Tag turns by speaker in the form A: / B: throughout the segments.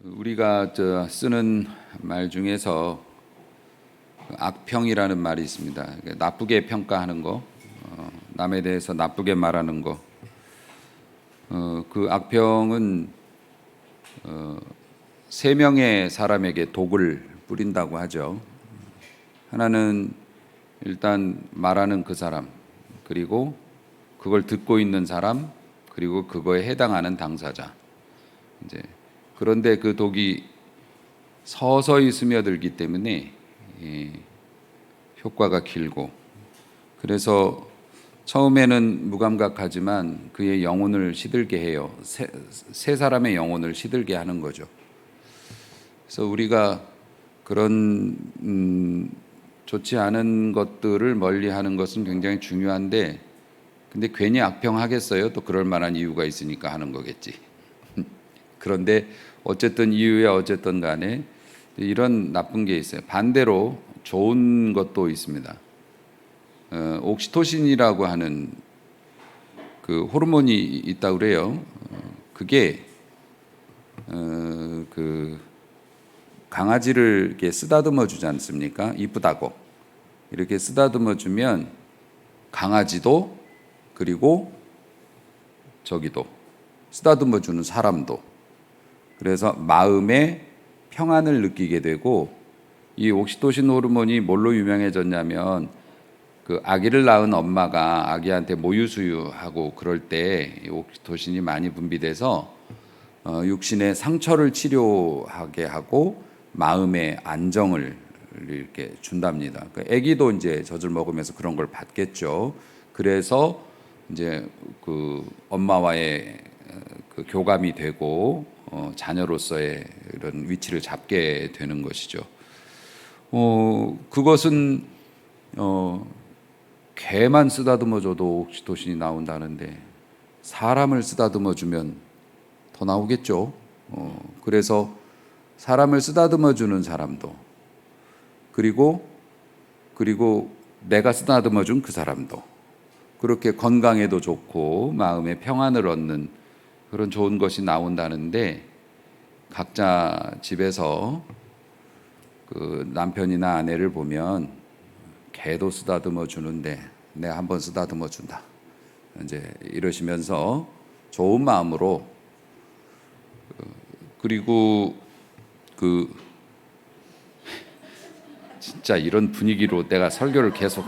A: 우리가 쓰는 말 중에서 악평이라는 말이 있습니다. 나쁘게 평가하는 거, 남에 대해서 나쁘게 말하는 거. 그 악평은 세 명의 사람에게 독을 뿌린다고 하죠. 하나는 일단 말하는 그 사람, 그리고 그걸 듣고 있는 사람, 그리고 그거에 해당하는 당사자. 이제 그런데 그 독이 서서히 스며들기 때문에 효과가 길고, 그래서 처음에는 무감각하지만 그의 영혼을 시들게 해요. 세 사람의 영혼을 시들게 하는 거죠. 그래서 우리가 그런 좋지 않은 것들을 멀리하는 것은 굉장히 중요한데, 근데 괜히 악평하겠어요? 또 그럴 만한 이유가 있으니까 하는 거겠지. 그런데 어쨌든 이유야 어쨌든 간에 이런 나쁜 게 있어요. 반대로 좋은 것도 있습니다. 옥시토신이라고 하는 그 호르몬이 있다고 그래요. 그게 그 강아지를 이렇게 쓰다듬어 주지 않습니까? 이쁘다고 이렇게 쓰다듬어 주면 강아지도, 그리고 저기도, 쓰다듬어 주는 사람도, 그래서 마음의 평안을 느끼게 되고, 이 옥시토신 호르몬이 뭘로 유명해졌냐면, 그 아기를 낳은 엄마가 아기한테 모유수유하고 그럴 때 이 옥시토신이 많이 분비돼서 육신의 상처를 치료하게 하고 마음의 안정을 이렇게 준답니다. 그러니까 아기도 이제 젖을 먹으면서 그런 걸 받겠죠. 그래서 이제 그 엄마와의 그 교감이 되고 자녀로서의 이런 위치를 잡게 되는 것이죠. 그것은 개만 쓰다듬어줘도 옥시토신이 나온다는데 사람을 쓰다듬어주면 더 나오겠죠. 그래서 사람을 쓰다듬어주는 사람도, 그리고 내가 쓰다듬어준 그 사람도, 그렇게 건강에도 좋고 마음의 평안을 얻는 그런 좋은 것이 나온다는데, 각자 집에서 그 남편이나 아내를 보면 개도 쓰다듬어 주는데 내가 한번 쓰다듬어 준다, 이제 이러시면서 좋은 마음으로, 그리고 그 진짜 이런 분위기로 내가 설교를 계속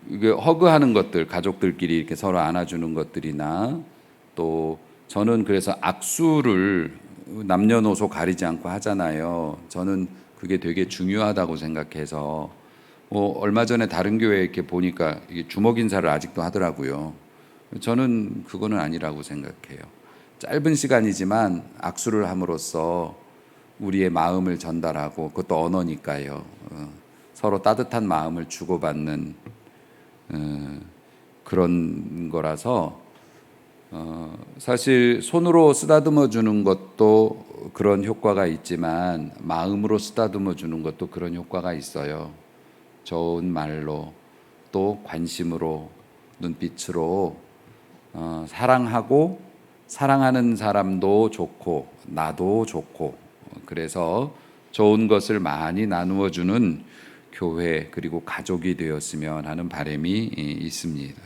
A: 이게 허그하는 것들, 가족들끼리 이렇게 서로 안아주는 것들이나, 또 저는 그래서 악수를 남녀노소 가리지 않고 하잖아요. 저는 그게 되게 중요하다고 생각해서, 얼마 전에 다른 교회에 이렇게 보니까 이게 주먹 인사를 아직도 하더라고요. 저는 그거는 아니라고 생각해요. 짧은 시간이지만 악수를 함으로써 우리의 마음을 전달하고, 그것도 언어니까요. 서로 따뜻한 마음을 주고받는 그런 거라서, 사실 손으로 쓰다듬어 주는 것도 그런 효과가 있지만 마음으로 쓰다듬어 주는 것도 그런 효과가 있어요. 좋은 말로, 또 관심으로, 눈빛으로 사랑하고, 사랑하는 사람도 좋고 나도 좋고, 그래서 좋은 것을 많이 나누어 주는 교회, 그리고 가족이 되었으면 하는 바람이 있습니다.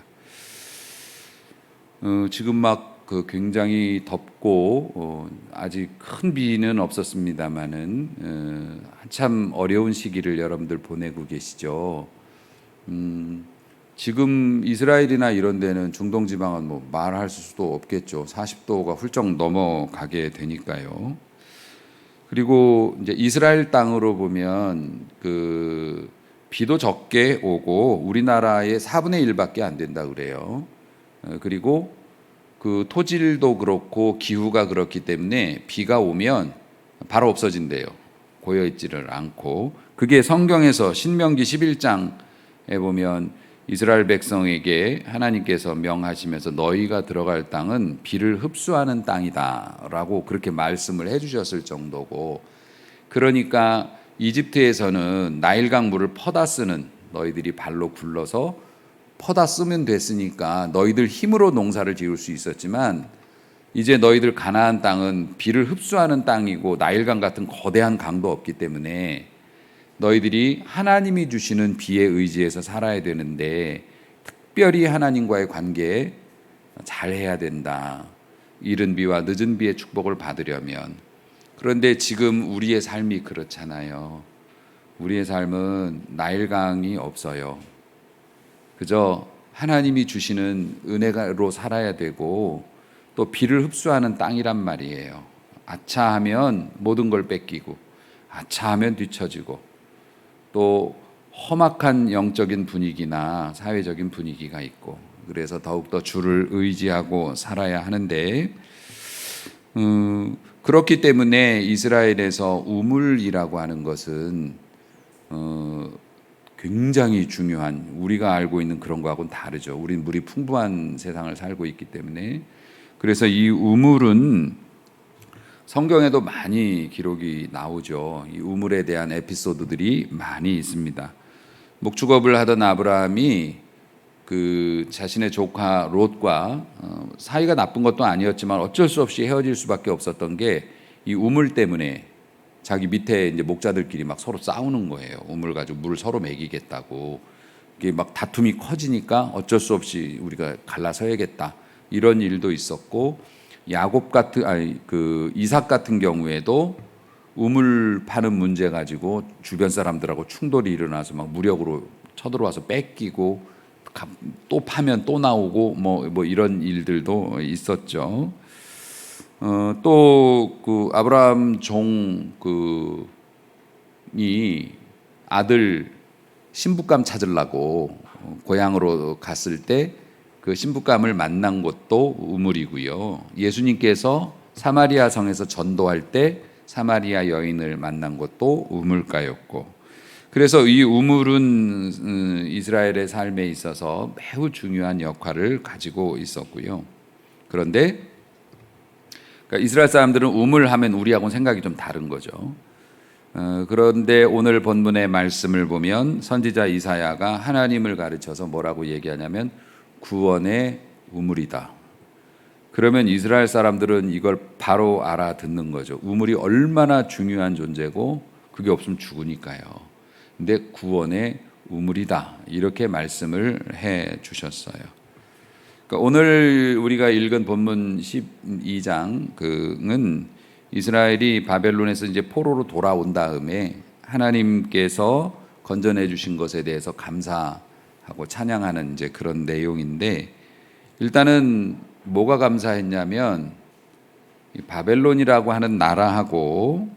A: 지금 막 그 굉장히 덥고 아직 큰 비는 없었습니다만은 한참 어려운 시기를 여러분들 보내고 계시죠. 지금 이스라엘이나 이런 데는 중동 지방은 뭐 말할 수도 없겠죠. 40도가 훌쩍 넘어가게 되니까요. 그리고 이제 이스라엘 땅으로 보면 그 비도 적게 오고 우리나라의 4분의 1밖에 안 된다 그래요. 그리고 그 토질도 그렇고 기후가 그렇기 때문에 비가 오면 바로 없어진대요. 고여 있지를 않고. 그게 성경에서 신명기 11장에 보면 이스라엘 백성에게 하나님께서 명하시면서 너희가 들어갈 땅은 비를 흡수하는 땅이다라고 그렇게 말씀을 해주셨을 정도고, 그러니까 이집트에서는 나일강 물을 퍼다 쓰는, 너희들이 발로 굴러서 퍼다 쓰면 됐으니까 너희들 힘으로 농사를 지을 수 있었지만 이제 너희들 가나안 땅은 비를 흡수하는 땅이고 나일강 같은 거대한 강도 없기 때문에 너희들이 하나님이 주시는 비에 의지해서 살아야 되는데 특별히 하나님과의 관계에 잘해야 된다. 이른 비와 늦은 비의 축복을 받으려면. 그런데 지금 우리의 삶이 그렇잖아요. 우리의 삶은 나일강이 없어요. 그저 하나님이 주시는 은혜로 살아야 되고 또 비를 흡수하는 땅이란 말이에요. 아차하면 모든 걸 뺏기고 아차하면 뒤처지고 또 험악한 영적인 분위기나 사회적인 분위기가 있고 그래서 더욱더 주를 의지하고 살아야 하는데 그렇기 때문에 이스라엘에서 우물이라고 하는 것은 굉장히 중요한 우리가 알고 있는 그런 거하고는 다르죠. 우리는 물이 풍부한 세상을 살고 있기 때문에 그래서 이 우물은 성경에도 많이 기록이 나오죠. 이 우물에 대한 에피소드들이 많이 있습니다. 목축업을 하던 아브라함이 그 자신의 조카 롯과 사이가 나쁜 것도 아니었지만 어쩔 수 없이 헤어질 수밖에 없었던 게 이 우물 때문에 자기 밑에 이제 목자들끼리 막 서로 싸우는 거예요. 우물 가지고 물을 서로 먹이겠다고. 이게 막 다툼이 커지니까 어쩔 수 없이 우리가 갈라서야겠다. 이런 일도 있었고 이삭 같은 경우에도 우물 파는 문제 가지고 주변 사람들하고 충돌이 일어나서 막 무력으로 쳐들어와서 뺏기고 또 파면 또 나오고 뭐 이런 일들도 있었죠. 또 그 아브라함 종이 아들 신부감 찾으려고 고향으로 갔을 때 그 신부감을 만난 곳도 우물이고요. 예수님께서 사마리아 성에서 전도할 때 사마리아 여인을 만난 곳도 우물가였고, 그래서 이 우물은 이스라엘의 삶에 있어서 매우 중요한 역할을 가지고 있었고요. 그런데 그러니까 이스라엘 사람들은 우물 하면 우리하고는 생각이 좀 다른 거죠. 그런데 오늘 본문의 말씀을 보면 선지자 이사야가 하나님을 가르쳐서 뭐라고 얘기하냐면 구원의 우물이다. 그러면 이스라엘 사람들은 이걸 바로 알아듣는 거죠. 우물이 얼마나 중요한 존재고 그게 없으면 죽으니까요. 근데 구원의 우물이다. 이렇게 말씀을 해 주셨어요. 그러니까 오늘 우리가 읽은 본문 12장은 이스라엘이 바벨론에서 이제 포로로 돌아온 다음에 하나님께서 건져내 주신 것에 대해서 감사하고 찬양하는 이제 그런 내용인데, 일단은 뭐가 감사했냐면 바벨론이라고 하는 나라하고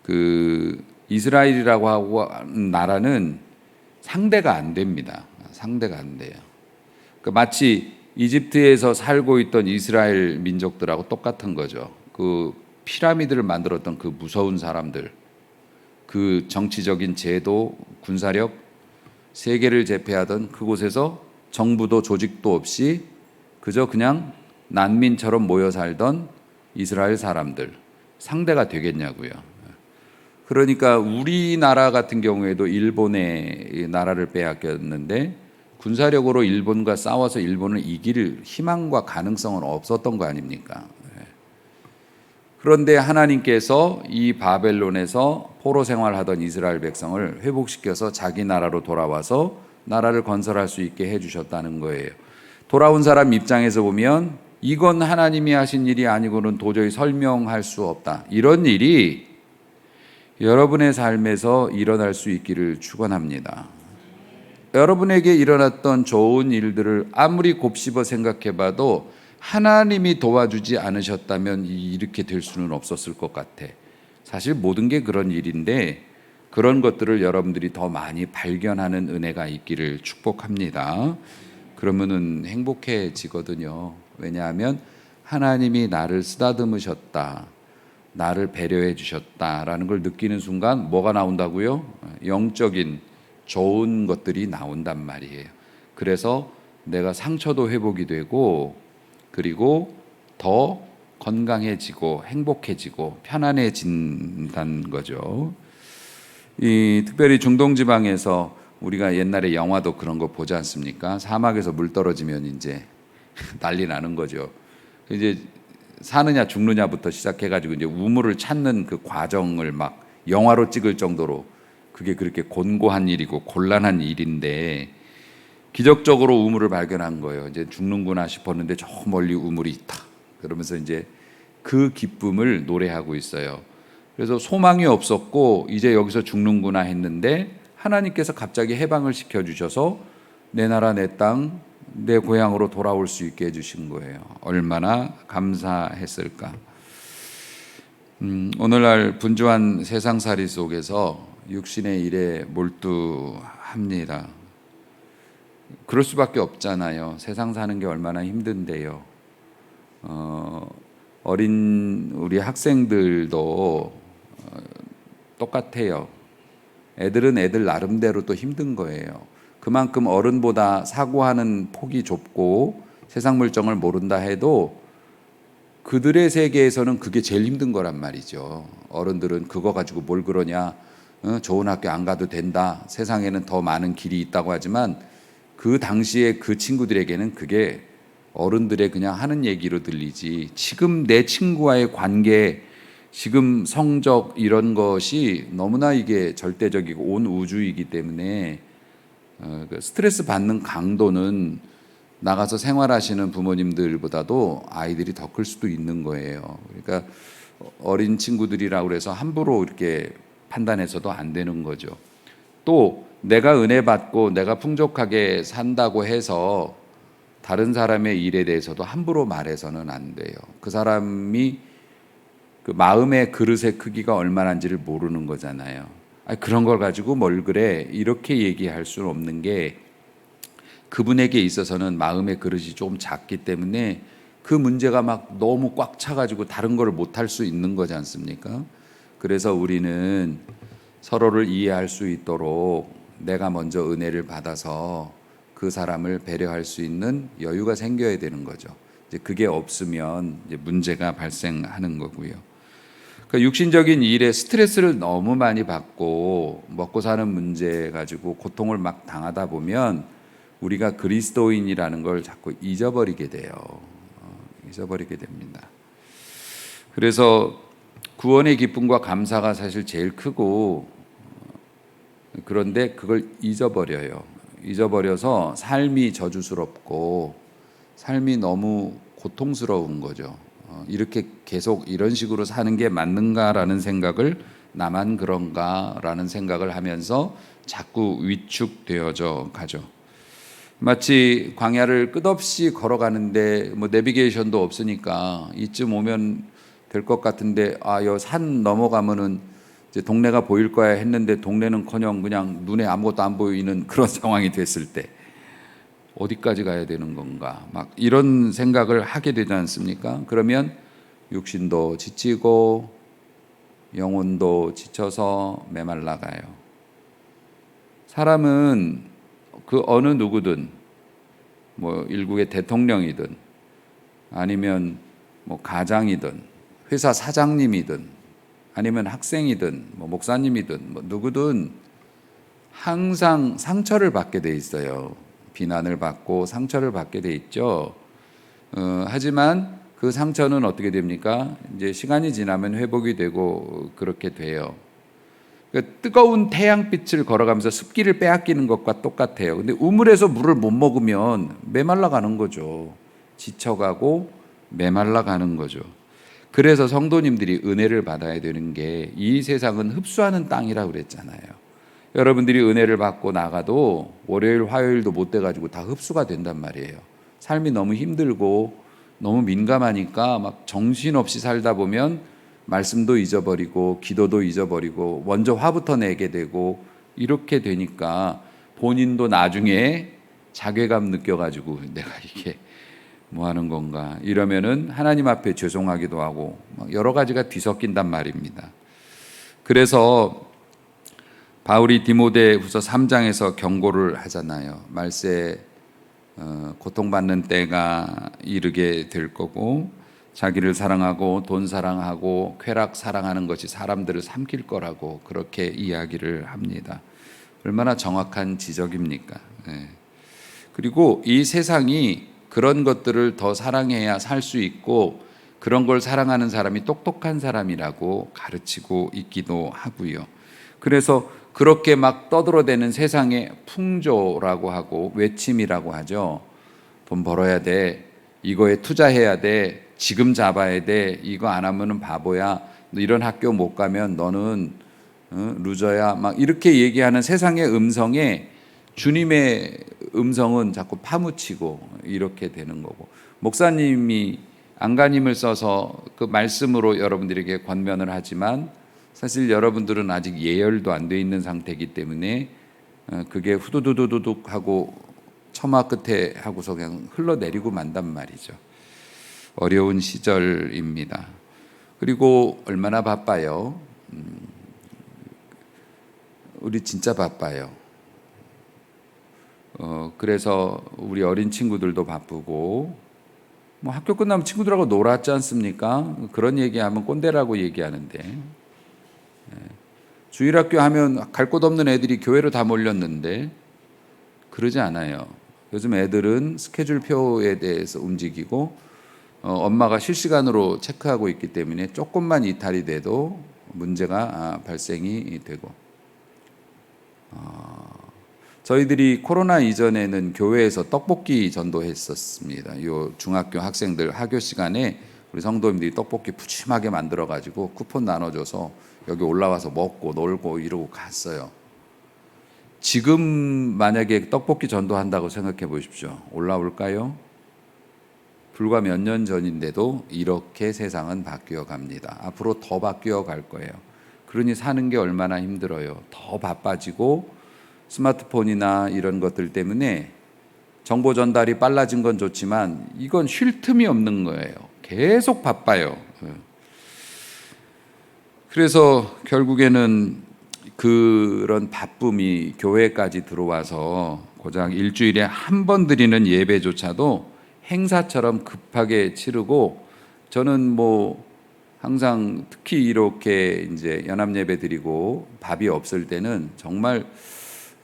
A: 그 이스라엘이라고 하는 나라는 상대가 안 됩니다. 상대가 안 돼요. 그러니까 마치 이집트에서 살고 있던 이스라엘 민족들하고 똑같은 거죠. 그 피라미드를 만들었던 그 무서운 사람들, 그 정치적인 제도, 군사력, 세계를 제패하던 그곳에서 정부도 조직도 없이 그저 그냥 난민처럼 모여 살던 이스라엘 사람들, 상대가 되겠냐고요. 그러니까 우리나라 같은 경우에도 일본의 나라를 빼앗겼는데 군사력으로 일본과 싸워서 일본을 이길 희망과 가능성은 없었던 거 아닙니까? 그런데 하나님께서 이 바벨론에서 포로 생활하던 이스라엘 백성을 회복시켜서 자기 나라로 돌아와서 나라를 건설할 수 있게 해주셨다는 거예요. 돌아온 사람 입장에서 보면 이건 하나님이 하신 일이 아니고는 도저히 설명할 수 없다. 이런 일이 여러분의 삶에서 일어날 수 있기를 축원합니다. 여러분에게 일어났던 좋은 일들을 아무리 곱씹어 생각해봐도 하나님이 도와주지 않으셨다면 이렇게 될 수는 없었을 것 같아. 사실 모든 게 그런 일인데 그런 것들을 여러분들이 더 많이 발견하는 은혜가 있기를 축복합니다. 그러면은 행복해지거든요. 왜냐하면 하나님이 나를 쓰다듬으셨다, 나를 배려해 주셨다라는 걸 느끼는 순간 뭐가 나온다고요? 영적인 좋은 것들이 나온단 말이에요. 그래서 내가 상처도 회복이 되고 그리고 더 건강해지고 행복해지고 편안해진다는 거죠. 특별히 중동 지방에서 우리가 옛날에 영화도 그런 거 보지 않습니까? 사막에서 물 떨어지면 이제 난리 나는 거죠. 이제 사느냐 죽느냐부터 시작해가지고 이제 우물을 찾는 그 과정을 막 영화로 찍을 정도로 그게 그렇게 곤고한 일이고 곤란한 일인데 기적적으로 우물을 발견한 거예요. 이제 죽는구나 싶었는데 저 멀리 우물이 있다. 그러면서 이제 그 기쁨을 노래하고 있어요. 그래서 소망이 없었고 이제 여기서 죽는구나 했는데 하나님께서 갑자기 해방을 시켜주셔서 내 나라 내 땅 내 고향으로 돌아올 수 있게 해주신 거예요. 얼마나 감사했을까. 오늘날 분주한 세상살이 속에서 육신의 일에 몰두합니다. 그럴 수밖에 없잖아요. 세상 사는 게 얼마나 힘든데요. 어린 우리 학생들도 똑같아요. 애들은 애들 나름대로 또 힘든 거예요. 그만큼 어른보다 사고하는 폭이 좁고 세상 물정을 모른다 해도 그들의 세계에서는 그게 제일 힘든 거란 말이죠. 어른들은 그거 가지고 뭘 그러냐, 좋은 학교 안 가도 된다, 세상에는 더 많은 길이 있다고 하지만 그 당시에 그 친구들에게는 그게 어른들의 그냥 하는 얘기로 들리지, 지금 내 친구와의 관계, 지금 성적 이런 것이 너무나 이게 절대적이고 온 우주이기 때문에 스트레스 받는 강도는 나가서 생활하시는 부모님들보다도 아이들이 더 클 수도 있는 거예요. 그러니까 어린 친구들이라고 해서 함부로 이렇게 판단해서도 안 되는 거죠. 또 내가 은혜 받고 내가 풍족하게 산다고 해서 다른 사람의 일에 대해서도 함부로 말해서는 안 돼요. 그 사람이 그 마음의 그릇의 크기가 얼마나인지를 모르는 거잖아요. 그런 걸 가지고 뭘 그래 이렇게 얘기할 수는 없는 게 그분에게 있어서는 마음의 그릇이 조금 작기 때문에 그 문제가 막 너무 꽉 차가지고 다른 걸 못할 수 있는 거지 않습니까? 그래서 우리는 서로를 이해할 수 있도록 내가 먼저 은혜를 받아서 그 사람을 배려할 수 있는 여유가 생겨야 되는 거죠. 이제 그게 없으면 이제 문제가 발생하는 거고요. 그러니까 육신적인 일에 스트레스를 너무 많이 받고 먹고 사는 문제 가지고 고통을 막 당하다 보면 우리가 그리스도인이라는 걸 자꾸 잊어버리게 돼요. 잊어버리게 됩니다. 그래서 구원의 기쁨과 감사가 사실 제일 크고, 그런데 그걸 잊어버려요. 잊어버려서 삶이 저주스럽고 삶이 너무 고통스러운 거죠. 이렇게 계속 이런 식으로 사는 게 맞는가라는 생각을, 나만 그런가라는 생각을 하면서 자꾸 위축되어져 가죠. 마치 광야를 끝없이 걸어가는데 뭐 내비게이션도 없으니까 이쯤 오면 될 것 같은데 여 산 넘어가면은 이제 동네가 보일 거야 했는데 동네는커녕 그냥 눈에 아무것도 안 보이는 그런 상황이 됐을 때 어디까지 가야 되는 건가, 막 이런 생각을 하게 되지 않습니까? 그러면 육신도 지치고 영혼도 지쳐서 메말라 가요. 사람은 그 어느 누구든, 뭐 일국의 대통령이든 아니면 뭐 가장이든 회사 사장님이든 아니면 학생이든 뭐 목사님이든 뭐 누구든 항상 상처를 받게 돼 있어요. 비난을 받고 상처를 받게 돼 있죠. 하지만 그 상처는 어떻게 됩니까? 이제 시간이 지나면 회복이 되고 그렇게 돼요. 그러니까 뜨거운 태양빛을 걸어가면서 습기를 빼앗기는 것과 똑같아요. 근데 우물에서 물을 못 먹으면 메말라 가는 거죠. 지쳐가고 메말라 가는 거죠. 그래서 성도님들이 은혜를 받아야 되는 게, 이 세상은 흡수하는 땅이라고 그랬잖아요. 여러분들이 은혜를 받고 나가도 월요일 화요일도 못 돼가지고 다 흡수가 된단 말이에요. 삶이 너무 힘들고 너무 민감하니까 막 정신없이 살다 보면 말씀도 잊어버리고 기도도 잊어버리고 먼저 화부터 내게 되고 이렇게 되니까 본인도 나중에 자괴감 느껴가지고 내가 이게 뭐 하는 건가 이러면은 하나님 앞에 죄송하기도 하고 여러 가지가 뒤섞인단 말입니다. 그래서 바울이 디모데후서 3장에서 경고를 하잖아요. 말세 고통받는 때가 이르게 될 거고 자기를 사랑하고 돈 사랑하고 쾌락 사랑하는 것이 사람들을 삼킬 거라고 그렇게 이야기를 합니다. 얼마나 정확한 지적입니까? 네. 그리고 이 세상이 그런 것들을 더 사랑해야 살 수 있고 그런 걸 사랑하는 사람이 똑똑한 사람이라고 가르치고 있기도 하고요. 그래서 그렇게 막 떠들어대는 세상의 풍조라고 하고 외침이라고 하죠. 돈 벌어야 돼. 이거에 투자해야 돼. 지금 잡아야 돼. 이거 안 하면은 바보야. 너 이런 학교 못 가면 너는 루저야. 막 이렇게 얘기하는 세상의 음성에 주님의 음성은 자꾸 파묻히고 이렇게 되는 거고, 목사님이 안간힘을 써서 그 말씀으로 여러분들에게 권면을 하지만 사실 여러분들은 아직 예열도 안 돼 있는 상태이기 때문에 그게 후두두두둑 하고 처마 끝에 하고서 그냥 흘러내리고 만단 말이죠. 어려운 시절입니다. 그리고 얼마나 바빠요. 우리 진짜 바빠요. 그래서 우리 어린 친구들도 바쁘고, 뭐 학교 끝나면 친구들하고 놀았지 않습니까? 그런 얘기하면 꼰대라고 얘기하는데, 주일학교 하면 갈 곳 없는 애들이 교회로 다 몰렸는데 그러지 않아요. 요즘 애들은 스케줄표에 대해서 움직이고 엄마가 실시간으로 체크하고 있기 때문에 조금만 이탈이 돼도 문제가 발생이 되고, 저희들이 코로나 이전에는 교회에서 떡볶이 전도했었습니다. 요 중학교 학생들 학교 시간에 우리 성도님들이 떡볶이 푸짐하게 만들어 가지고 쿠폰 나눠줘서 여기 올라와서 먹고 놀고 이러고 갔어요. 지금 만약에 떡볶이 전도한다고 생각해 보십시오. 올라올까요? 불과 몇 년 전인데도 이렇게 세상은 바뀌어 갑니다. 앞으로 더 바뀌어 갈 거예요. 그러니 사는 게 얼마나 힘들어요. 더 바빠지고 스마트폰이나 이런 것들 때문에 정보 전달이 빨라진 건 좋지만 이건 쉴 틈이 없는 거예요. 계속 바빠요. 그래서 결국에는 그런 바쁨이 교회까지 들어와서 고작 일주일에 한 번 드리는 예배조차도 행사처럼 급하게 치르고, 저는 뭐 항상 특히 이렇게 이제 연합 예배 드리고 밥이 없을 때는 정말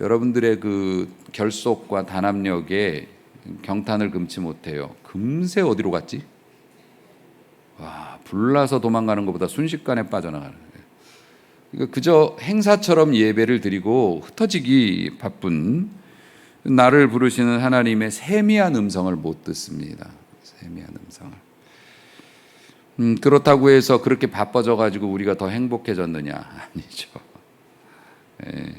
A: 여러분들의 그 결속과 단합력에 경탄을 금치 못해요. 금세 어디로 갔지? 와, 불나서 도망가는 것보다 순식간에 빠져나가는 거예요. 그저 행사처럼 예배를 드리고 흩어지기 바쁜, 나를 부르시는 하나님의 세미한 음성을 못 듣습니다. 세미한 음성을. 그렇다고 해서 그렇게 바빠져 가지고 우리가 더 행복해졌느냐? 아니죠. 예.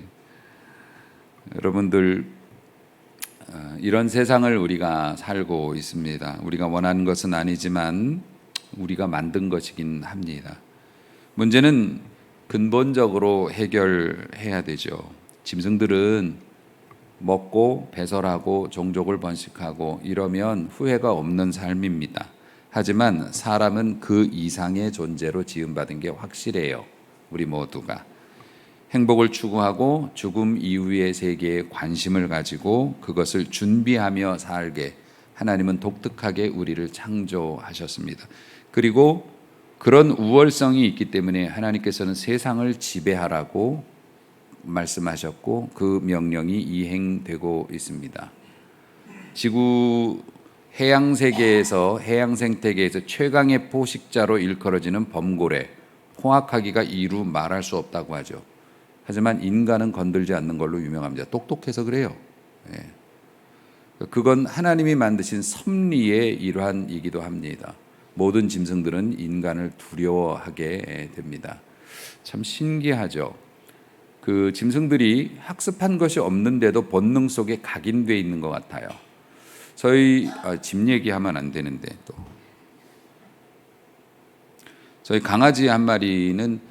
A: 여러분들, 이런 세상을 우리가 살고 있습니다. 우리가 원하는 것은 아니지만 우리가 만든 것이긴 합니다. 문제는 근본적으로 해결해야 되죠. 짐승들은 먹고 배설하고 종족을 번식하고 이러면 후회가 없는 삶입니다. 하지만 사람은 그 이상의 존재로 지음받은 게 확실해요. 우리 모두가 행복을 추구하고 죽음 이후의 세계에 관심을 가지고 그것을 준비하며 살게 하나님은 독특하게 우리를 창조하셨습니다. 그리고 그런 우월성이 있기 때문에 하나님께서는 세상을 지배하라고 말씀하셨고 그 명령이 이행되고 있습니다. 지구 해양 세계에서, 해양 생태계에서 최강의 포식자로 일컬어지는 범고래, 홍학하기가 이루 말할 수 없다고 하죠. 하지만 인간은 건들지 않는 걸로 유명합니다. 똑똑해서 그래요. 예. 그건 하나님이 만드신 섭리의 일환이기도 합니다. 모든 짐승들은 인간을 두려워하게 됩니다. 참 신기하죠. 그 짐승들이 학습한 것이 없는데도 본능 속에 각인되어 있는 것 같아요. 저희 집 얘기하면 안 되는데, 또 저희 강아지 한 마리는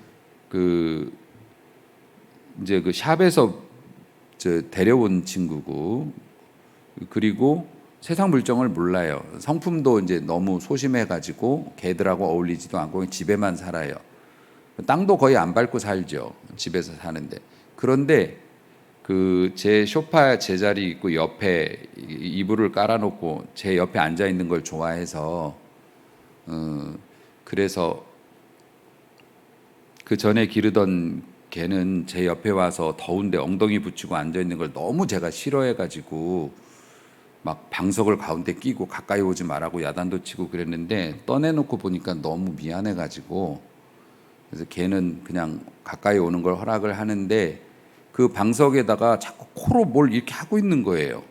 A: 이제 그 샵에서 데려온 친구고, 그리고 세상 물정을 몰라요. 성품도 이제 너무 소심해가지고 개들하고 어울리지도 않고 집에만 살아요. 땅도 거의 안 밟고 살죠. 집에서 사는데. 그런데 그 제 소파 제자리 있고 옆에 이불을 깔아놓고 제 옆에 앉아 있는 걸 좋아해서, 그래서 그 전에 기르던 개는 제 옆에 와서 더운데 엉덩이 붙이고 앉아 있는 걸 너무 제가 싫어해가지고 막 방석을 가운데 끼고 가까이 오지 말라고 야단도 치고 그랬는데 떠내놓고 보니까 너무 미안해가지고 그래서 걔는 그냥 가까이 오는 걸 허락을 하는데 그 방석에다가 자꾸 코로 뭘 이렇게 하고 있는 거예요.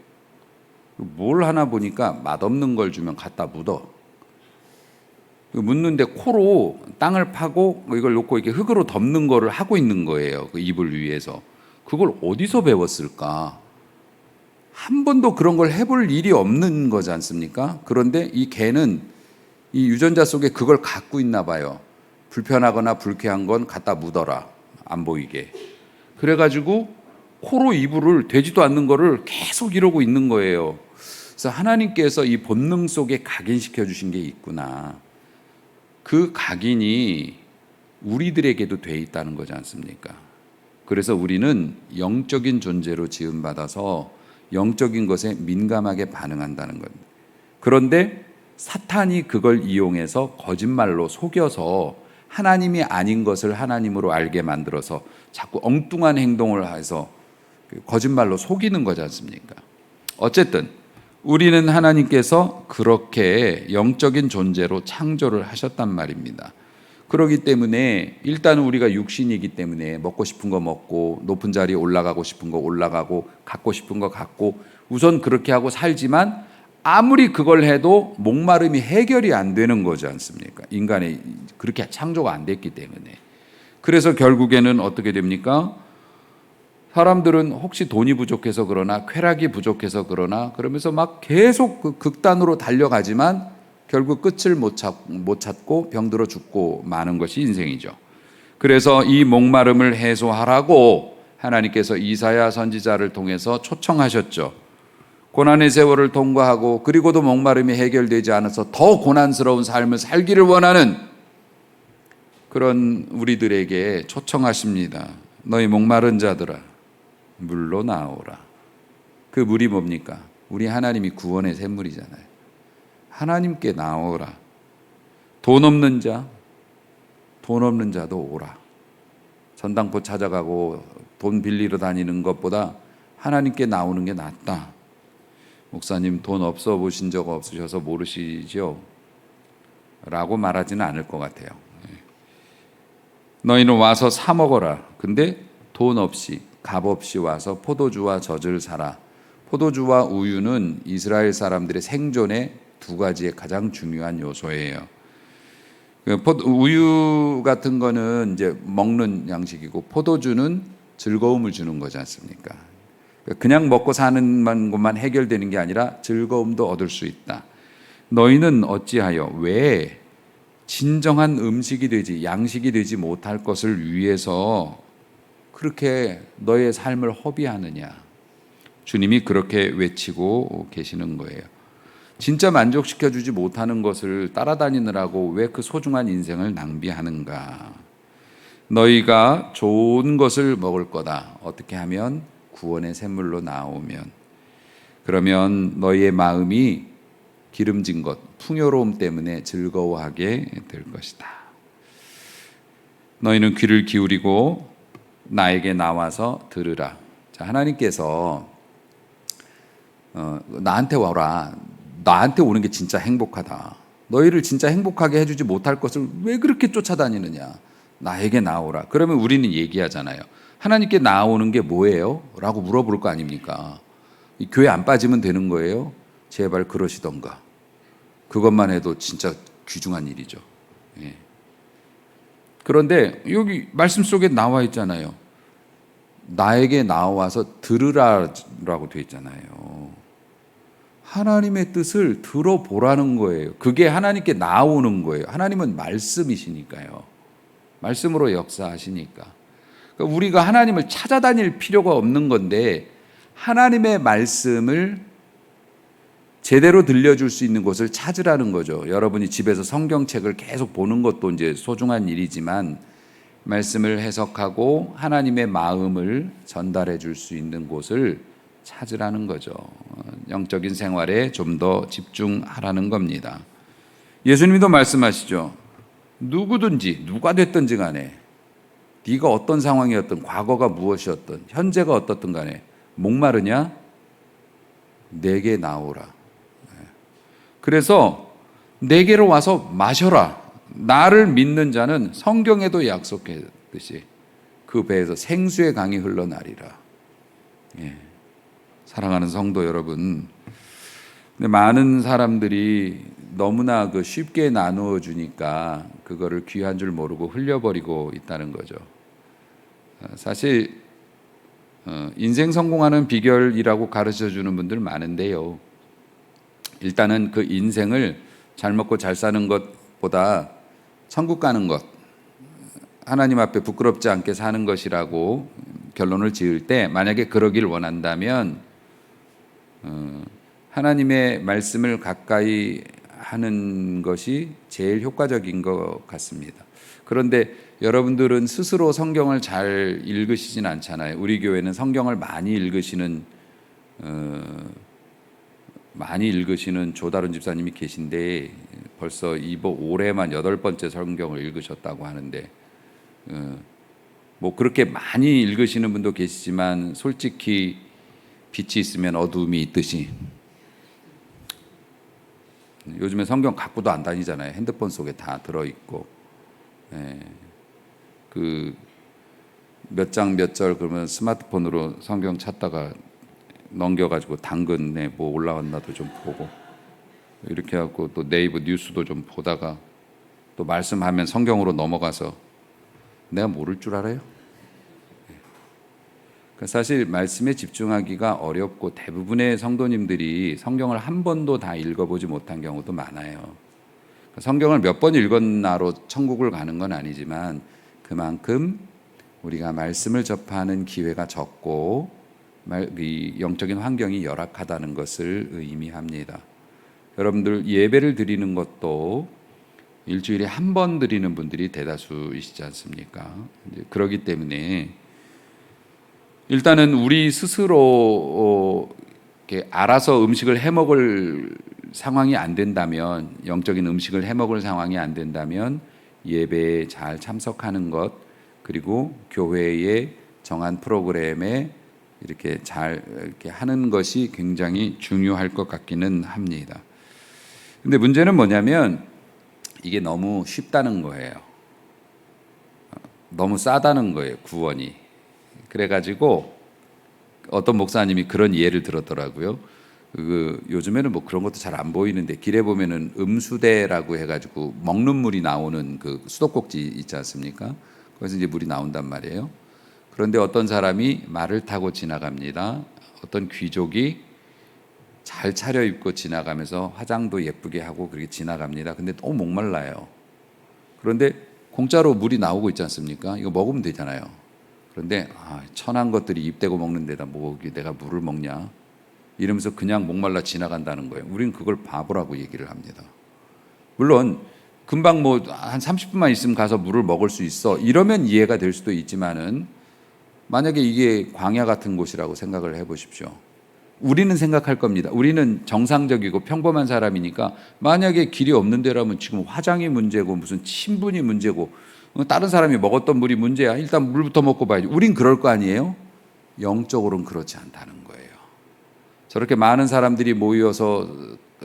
A: 뭘 하나 보니까 맛없는 걸 주면 갖다 묻어. 묻는데 코로 땅을 파고 이걸 놓고 이렇게 흙으로 덮는 거를 하고 있는 거예요. 그 이불 위에서. 그걸 어디서 배웠을까? 한 번도 그런 걸 해볼 일이 없는 거지 않습니까? 그런데 이 개는 이 유전자 속에 그걸 갖고 있나 봐요. 불편하거나 불쾌한 건 갖다 묻어라. 안 보이게. 그래가지고 코로 이불을 되지도 않는 거를 계속 이러고 있는 거예요. 그래서 하나님께서 이 본능 속에 각인시켜 주신 게 있구나. 그 각인이 우리들에게도 돼 있다는 거지 않습니까? 그래서 우리는 영적인 존재로 지음받아서 영적인 것에 민감하게 반응한다는 겁니다. 그런데 사탄이 그걸 이용해서 거짓말로 속여서 하나님이 아닌 것을 하나님으로 알게 만들어서 자꾸 엉뚱한 행동을 해서 거짓말로 속이는 거지 않습니까? 어쨌든 우리는 하나님께서 그렇게 영적인 존재로 창조를 하셨단 말입니다. 그렇기 때문에 일단 우리가 육신이기 때문에 먹고 싶은 거 먹고 높은 자리에 올라가고 싶은 거 올라가고 갖고 싶은 거 갖고 우선 그렇게 하고 살지만 아무리 그걸 해도 목마름이 해결이 안 되는 거지 않습니까? 인간이 그렇게 창조가 안 됐기 때문에. 그래서 결국에는 어떻게 됩니까? 사람들은 혹시 돈이 부족해서 그러나 쾌락이 부족해서 그러나 그러면서 막 계속 그 극단으로 달려가지만 결국 끝을 못 찾고 병들어 죽고 마는 것이 인생이죠. 그래서 이 목마름을 해소하라고 하나님께서 이사야 선지자를 통해서 초청하셨죠. 고난의 세월을 통과하고 그리고도 목마름이 해결되지 않아서 더 고난스러운 삶을 살기를 원하는 그런 우리들에게 초청하십니다. 너희 목마른 자들아 물로 나오라. 그 물이 뭡니까? 우리 하나님이 구원의 샘물이잖아요. 하나님께 나오라. 돈 없는 자도 오라. 전당포 찾아가고 돈 빌리러 다니는 것보다 하나님께 나오는 게 낫다. 목사님 돈 없어 보신 적 없으셔서 모르시죠? 라고 말하지는 않을 것 같아요. 너희는 와서 사 먹어라. 근데 돈 없이 값 없이 와서 포도주와 젖을 사라. 포도주와 우유는 이스라엘 사람들의 생존의 두 가지의 가장 중요한 요소예요. 우유 같은 거는 이제 먹는 양식이고 포도주는 즐거움을 주는 거지 않습니까? 그냥 먹고 사는 것만 해결되는 게 아니라 즐거움도 얻을 수 있다. 너희는 어찌하여 왜 진정한 음식이 되지 양식이 되지 못할 것을 위해서 그렇게 너의 삶을 허비하느냐. 주님이 그렇게 외치고 계시는 거예요. 진짜 만족시켜주지 못하는 것을 따라다니느라고 왜 그 소중한 인생을 낭비하는가. 너희가 좋은 것을 먹을 거다. 어떻게 하면? 구원의 샘물로 나오면. 그러면 너희의 마음이 기름진 것, 풍요로움 때문에 즐거워하게 될 것이다. 너희는 귀를 기울이고 나에게 나와서 들으라. 자, 하나님께서 나한테 와라. 나한테 오는 게 진짜 행복하다. 너희를 진짜 행복하게 해주지 못할 것을 왜 그렇게 쫓아다니느냐. 나에게 나오라. 그러면 우리는 얘기하잖아요. 하나님께 나오는 게 뭐예요? 라고 물어볼 거 아닙니까? 이 교회 안 빠지면 되는 거예요? 제발 그러시던가. 그것만 해도 진짜 귀중한 일이죠. 예. 그런데 여기 말씀 속에 나와 있잖아요. 나에게 나와서 들으라라고 돼 있잖아요. 하나님의 뜻을 들어보라는 거예요. 그게 하나님께 나오는 거예요. 하나님은 말씀이시니까요. 말씀으로 역사하시니까. 그러니까 우리가 하나님을 찾아다닐 필요가 없는 건데 하나님의 말씀을 제대로 들려줄 수 있는 곳을 찾으라는 거죠. 여러분이 집에서 성경책을 계속 보는 것도 이제 소중한 일이지만 말씀을 해석하고 하나님의 마음을 전달해 줄 수 있는 곳을 찾으라는 거죠. 영적인 생활에 좀 더 집중하라는 겁니다. 예수님도 말씀하시죠. 누구든지 누가 됐든지 간에 네가 어떤 상황이었든 과거가 무엇이었든 현재가 어떻든 간에 목마르냐? 내게 나오라. 그래서 내게로 와서 마셔라. 나를 믿는 자는 성경에도 약속했듯이 그 배에서 생수의 강이 흘러나리라. 예. 사랑하는 성도 여러분, 근데 많은 사람들이 너무나 쉽게 나누어 주니까 그거를 귀한 줄 모르고 흘려버리고 있다는 거죠. 사실 인생 성공하는 비결이라고 가르쳐 주는 분들 많은데요. 일단은 그 인생을 잘 먹고 잘 사는 것보다 천국 가는 것, 하나님 앞에 부끄럽지 않게 사는 것이라고 결론을 지을 때, 만약에 그러길 원한다면 하나님의 말씀을 가까이 하는 것이 제일 효과적인 것 같습니다. 그런데 여러분들은 스스로 성경을 잘 읽으시진 않잖아요. 우리 교회는 성경을 많이 읽으시는 조다른 집사님이 계신데 벌써 이번 올해만 8번째 성경을 읽으셨다고 하는데, 뭐 그렇게 많이 읽으시는 분도 계시지만 솔직히 빛이 있으면 어두움이 있듯이 요즘에 성경 갖고도 안 다니잖아요. 핸드폰 속에 다 들어있고, 그 몇 장 몇 절 그러면 스마트폰으로 성경 찾다가 넘겨가지고 당근에 뭐 올라왔나도 좀 보고, 이렇게 하고 또 네이버 뉴스도 좀 보다가 또 말씀하면 성경으로 넘어가서 내가 모를 줄 알아요? 사실 말씀에 집중하기가 어렵고 대부분의 성도님들이 성경을 한 번도 다 읽어보지 못한 경우도 많아요. 성경을 몇 번 읽었나로 천국을 가는 건 아니지만 그만큼 우리가 말씀을 접하는 기회가 적고 이 영적인 환경이 열악하다는 것을 의미합니다. 여러분들 예배를 드리는 것도 일주일에 한 번 드리는 분들이 대다수이시지 않습니까? 그렇기 때문에 일단은 우리 스스로 이렇게 알아서 음식을 해먹을 상황이 안 된다면, 영적인 음식을 해먹을 상황이 안 된다면 예배에 잘 참석하는 것, 그리고 교회의 정한 프로그램에 이렇게 잘 이렇게 하는 것이 굉장히 중요할 것 같기는 합니다. 근데 문제는 뭐냐면 이게 너무 쉽다는 거예요. 너무 싸다는 거예요, 구원이. 그래가지고 어떤 목사님이 그런 예를 들었더라고요. 요즘에는 뭐 그런 것도 잘 안 보이는데 길에 보면은 음수대라고 해가지고 먹는 물이 나오는 그 수도꼭지 있지 않습니까? 거기서 이제 물이 나온단 말이에요. 그런데 어떤 사람이 말을 타고 지나갑니다. 어떤 귀족이 잘 차려입고 지나가면서 화장도 예쁘게 하고 그렇게 지나갑니다. 근데 너무 목말라요. 그런데 공짜로 물이 나오고 있지 않습니까? 이거 먹으면 되잖아요. 그런데 천한 것들이 입대고 먹는 데다 뭐 내가 물을 먹냐 이러면서 그냥 목말라 지나간다는 거예요. 우린 그걸 바보라고 얘기를 합니다. 물론 금방 뭐 한 30분만 있으면 가서 물을 먹을 수 있어 이러면 이해가 될 수도 있지만은, 만약에 이게 광야 같은 곳이라고 생각을 해보십시오. 우리는 생각할 겁니다. 우리는 정상적이고 평범한 사람이니까 만약에 길이 없는 데라면 지금 화장이 문제고 무슨 친분이 문제고 다른 사람이 먹었던 물이 문제야. 일단 물부터 먹고 봐야지. 우린 그럴 거 아니에요? 영적으로는 그렇지 않다는 거예요. 저렇게 많은 사람들이 모여서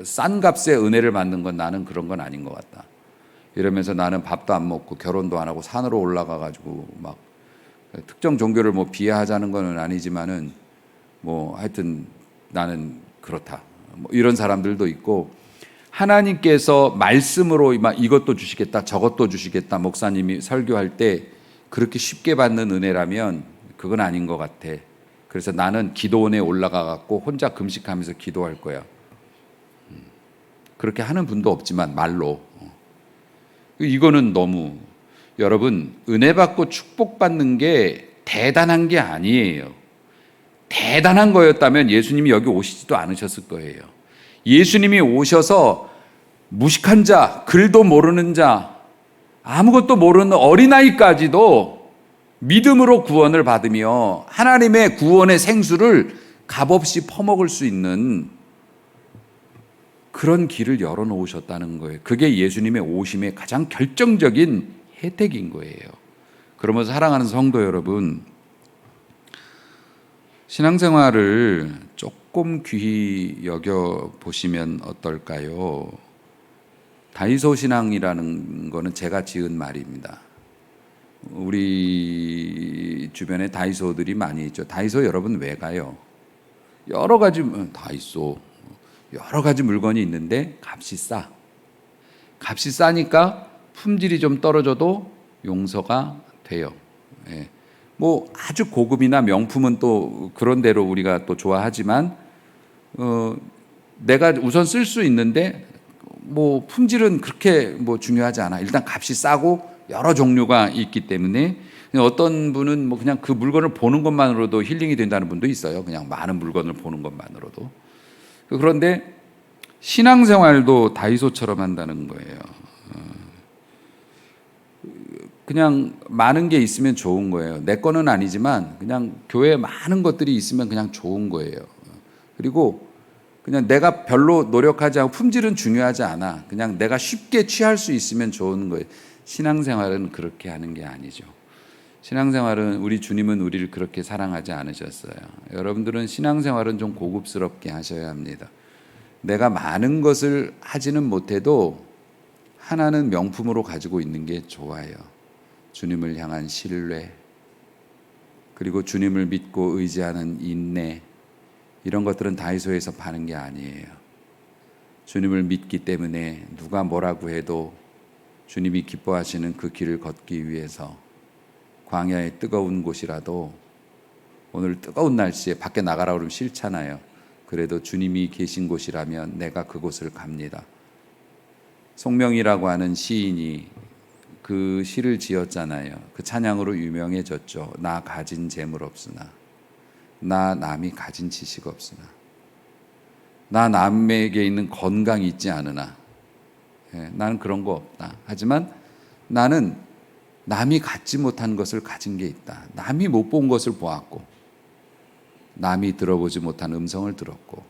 A: 싼 값에 은혜를 받는 건 나는 그런 건 아닌 것 같다. 이러면서 나는 밥도 안 먹고 결혼도 안 하고 산으로 올라가 가지고 막 특정 종교를 뭐 비하하자는 건 아니지만은 뭐 하여튼 나는 그렇다. 뭐 이런 사람들도 있고, 하나님께서 말씀으로 이것도 주시겠다 저것도 주시겠다 목사님이 설교할 때 그렇게 쉽게 받는 은혜라면 그건 아닌 것 같아. 그래서 나는 기도원에 올라가 갖고 혼자 금식하면서 기도할 거야. 그렇게 하는 분도 없지만 말로. 이거는 너무, 여러분 은혜 받고 축복받는 게 대단한 게 아니에요. 대단한 거였다면 예수님이 여기 오시지도 않으셨을 거예요. 예수님이 오셔서 무식한 자, 글도 모르는 자, 아무것도 모르는 어린아이까지도 믿음으로 구원을 받으며 하나님의 구원의 생수를 값없이 퍼먹을 수 있는 그런 길을 열어놓으셨다는 거예요. 그게 예수님의 오심의 가장 결정적인 혜택인 거예요. 그러면서 사랑하는 성도 여러분, 신앙생활을 조금 귀히 여겨 보시면 어떨까요? 다이소 신앙이라는 거는 제가 지은 말입니다. 우리 주변에 다이소들이 많이 있죠. 다이소 여러분 왜 가요? 여러 가지 다이소 여러 가지 물건이 있는데 값이 싸. 값이 싸니까 품질이 좀 떨어져도 용서가 돼요. 예. 뭐 아주 고급이나 명품은 또 그런 대로 우리가 또 좋아하지만 내가 우선 쓸 수 있는데 뭐 품질은 그렇게 뭐 중요하지 않아. 일단 값이 싸고 여러 종류가 있기 때문에 어떤 분은 뭐 그냥 그 물건을 보는 것만으로도 힐링이 된다는 분도 있어요. 그냥 많은 물건을 보는 것만으로도. 그런데 신앙생활도 다이소처럼 한다는 거예요. 그냥 많은 게 있으면 좋은 거예요. 내 거는 아니지만 그냥 교회에 많은 것들이 있으면 그냥 좋은 거예요. 그리고 그냥 내가 별로 노력하지 않고 품질은 중요하지 않아. 그냥 내가 쉽게 취할 수 있으면 좋은 거예요. 신앙생활은 그렇게 하는 게 아니죠. 신앙생활은 우리 주님은 우리를 그렇게 사랑하지 않으셨어요. 여러분들은 신앙생활은 좀 고급스럽게 하셔야 합니다. 내가 많은 것을 하지는 못해도 하나는 명품으로 가지고 있는 게 좋아요. 주님을 향한 신뢰, 그리고 주님을 믿고 의지하는 인내, 이런 것들은 다이소에서 파는 게 아니에요. 주님을 믿기 때문에 누가 뭐라고 해도 주님이 기뻐하시는 그 길을 걷기 위해서 광야의 뜨거운 곳이라도, 오늘 뜨거운 날씨에 밖에 나가라 그러면 싫잖아요. 그래도 주님이 계신 곳이라면 내가 그곳을 갑니다. 송명이라고 하는 시인이 그 시를 지었잖아요. 그 찬양으로 유명해졌죠. 나 가진 재물 없으나, 나 남이 가진 지식 없으나, 나 남에게 있는 건강이 있지 않으나, 나는 그런 거 없다. 하지만 나는 남이 갖지 못한 것을 가진 게 있다. 남이 못 본 것을 보았고, 남이 들어보지 못한 음성을 들었고,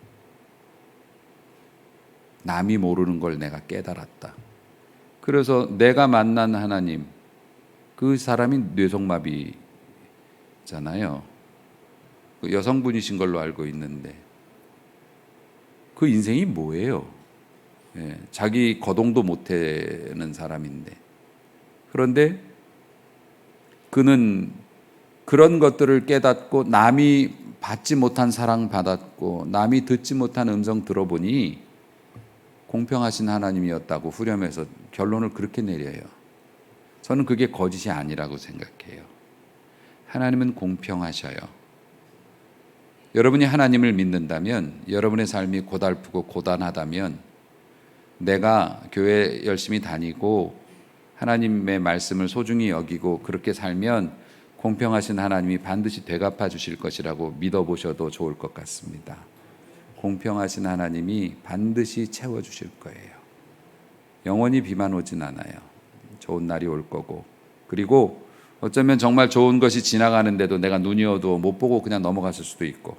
A: 남이 모르는 걸 내가 깨달았다. 그래서 내가 만난 하나님, 그 사람이 뇌성마비잖아요. 그 여성분이신 걸로 알고 있는데 그 인생이 뭐예요? 자기 거동도 못하는 사람인데, 그런데 그는 그런 것들을 깨닫고 남이 받지 못한 사랑 받았고 남이 듣지 못한 음성 들어보니 공평하신 하나님이었다고 후렴해서 결론을 그렇게 내려요. 저는 그게 거짓이 아니라고 생각해요. 하나님은 공평하셔요. 여러분이 하나님을 믿는다면, 여러분의 삶이 고달프고 고단하다면, 내가 교회 열심히 다니고 하나님의 말씀을 소중히 여기고 그렇게 살면 공평하신 하나님이 반드시 되갚아 주실 것이라고 믿어보셔도 좋을 것 같습니다. 공평하신 하나님이 반드시 채워주실 거예요. 영원히 비만 오진 않아요. 좋은 날이 올 거고, 그리고 어쩌면 정말 좋은 것이 지나가는데도 내가 눈이 어두워 못 보고 그냥 넘어갔을 수도 있고,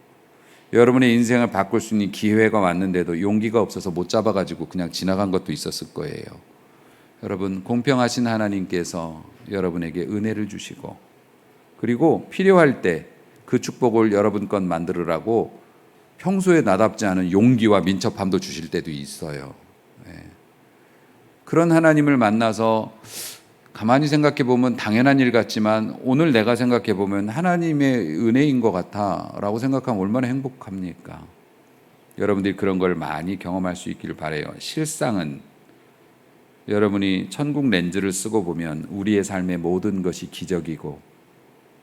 A: 여러분의 인생을 바꿀 수 있는 기회가 왔는데도 용기가 없어서 못 잡아가지고 그냥 지나간 것도 있었을 거예요. 여러분, 공평하신 하나님께서 여러분에게 은혜를 주시고, 그리고 필요할 때 그 축복을 여러분 것 만들으라고 평소에 나답지 않은 용기와 민첩함도 주실 때도 있어요. 그런 하나님을 만나서 가만히 생각해 보면 당연한 일 같지만, 오늘 내가 생각해 보면 하나님의 은혜인 것 같아라고 생각하면 얼마나 행복합니까? 여러분들이 그런 걸 많이 경험할 수 있기를 바라요. 실상은 여러분이 천국 렌즈를 쓰고 보면 우리의 삶의 모든 것이 기적이고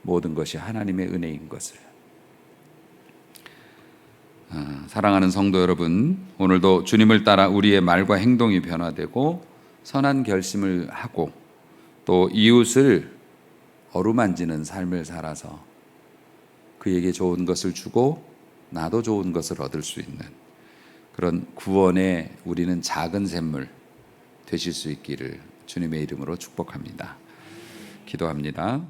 A: 모든 것이 하나님의 은혜인 것을. 사랑하는 성도 여러분, 오늘도 주님을 따라 우리의 말과 행동이 변화되고 선한 결심을 하고 또 이웃을 어루만지는 삶을 살아서 그에게 좋은 것을 주고 나도 좋은 것을 얻을 수 있는 그런 구원의 우리는 작은 샘물 되실 수 있기를 주님의 이름으로 축복합니다. 기도합니다.